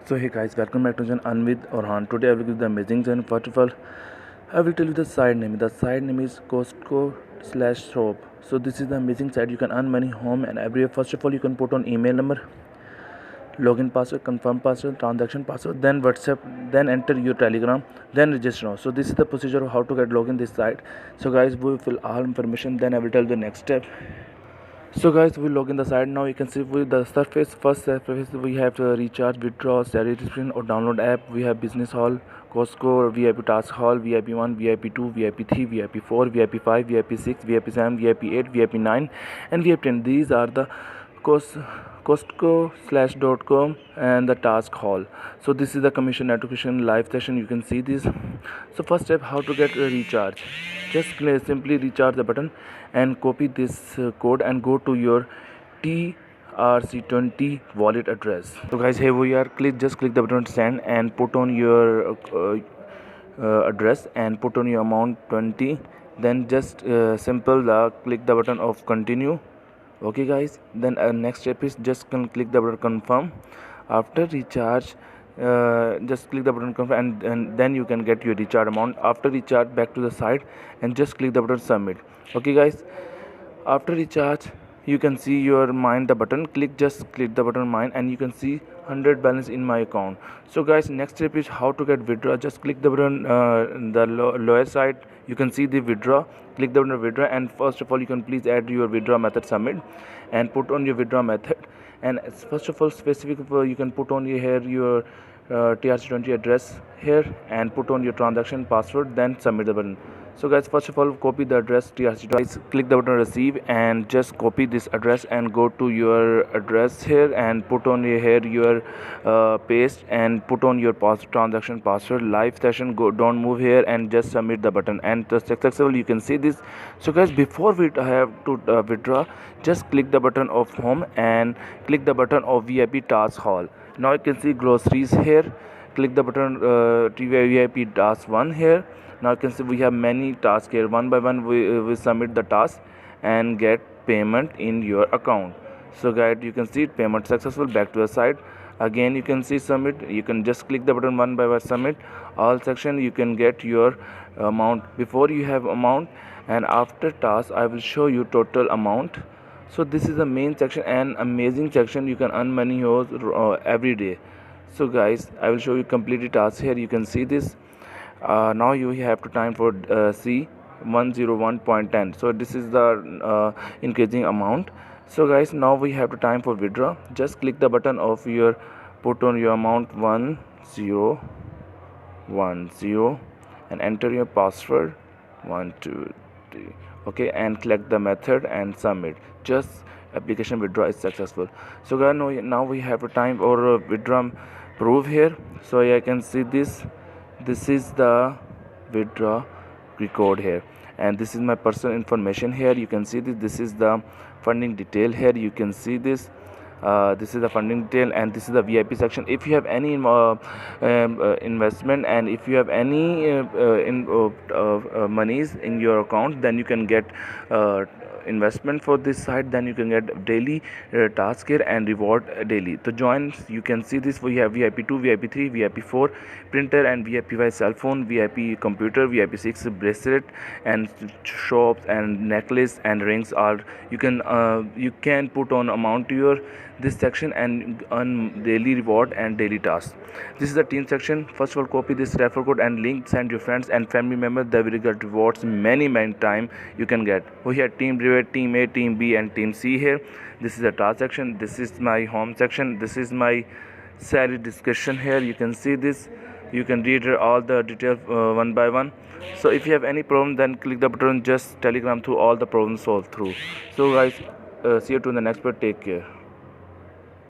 So hey guys, welcome back to channel Anvid Orhan. Today I will give the amazing channel. First of all, I will tell you the site name. The site name is Costco/shop. So this is the amazing site. You can earn money home and everywhere. First of all, you can put on email number, login password, confirm password, transaction password, then WhatsApp, then enter your Telegram, then register now. So this is the procedure of how to get login this site. So guys, we will fill all information. Then I will tell you the next step. So guys, we log in the site. Now you can see with the surface. First surface we have to recharge, withdraw, salary distribution or download app. We have business hall, Costco, VIP task hall, VIP 1, VIP 2, VIP 3, VIP 4, VIP 5, VIP 6, VIP 7, VIP 8, VIP 9 and VIP 10. These are the Costco/.com and the task hall. So this is the commission education live session. You can see this. So first step, how to get a recharge. Just simply recharge the button and copy this code and go to your TRC20 wallet address. So guys, here we are. Just click the button send and put on your address and put on your amount 20. Then just click the button of continue. Okay guys, then next step is just click the button confirm. After recharge, just click the button confirm and then you can get your recharge amount. After recharge, back to the site and just click the button submit. Okay guys, after recharge you can see your mine the button. Just click the button mine and you can see 100 balance in my account. So guys, next step is how to get withdraw. Just click the button the lower side. You can see the withdraw. Click the button withdraw and first of all you can please add your withdraw method submit and put on your withdraw method. And first of all specific you can put on here your TRC20 address here and put on your transaction password, then submit the button. So guys, first of all copy the address TRC20. Click the button receive and just copy this address and go to your address here and put on here your paste and put on your transaction password. Live session, don't move here and just submit the button and successful. You can see this. So guys, before we have to withdraw, just click the button of home and click the button of VIP task hall. Now you can see groceries here. Click the button VIP task 1 here. Now you can see we have many tasks here. One by one we submit the task and get payment in your account. So guys, you can see payment successful. Back to the site. Again you can see submit. You can just click the button one by one submit. All section you can get your amount. Before you have amount and after task I will show you total amount. So this is the main section and amazing section. You can earn money here every day. So guys, I will show you completed tasks here. You can see this. Now you have to time for C101.10. So this is the increasing amount. So guys, now we have to time for withdraw. Just click the button of your put on your amount 1010 and enter your password 123. Okay, and select the method and submit. Just application withdraw is successful. So guys, now we have to time or withdraw proof here. So I can see this. This is the withdraw record here and this is my personal information here. You can see this is the funding detail here. You can see this. This is the funding detail and this is the VIP section. If you have any investment and if you have any monies in your account, then you can get investment for this site. Then you can get daily task here and reward daily. To join, you can see this. We have VIP 2, VIP 3, VIP 4 printer and VIP 5 cell phone, VIP computer, VIP 6 bracelet and shops and necklace and rings. Are you can put on amount to your this section and earn daily reward and daily tasks. This is the team section. First of all, copy this referral code and link, send your friends and family members. They will get rewards many time you can get. We have team rebate, team A, team B and team C here. This is the task section. This is my home section. This is my salary discussion here. You can see this. You can read all the details one by one. So if you have any problem, then click the button, just telegram through all the problems solved through. So guys, see you to the next part. Take care.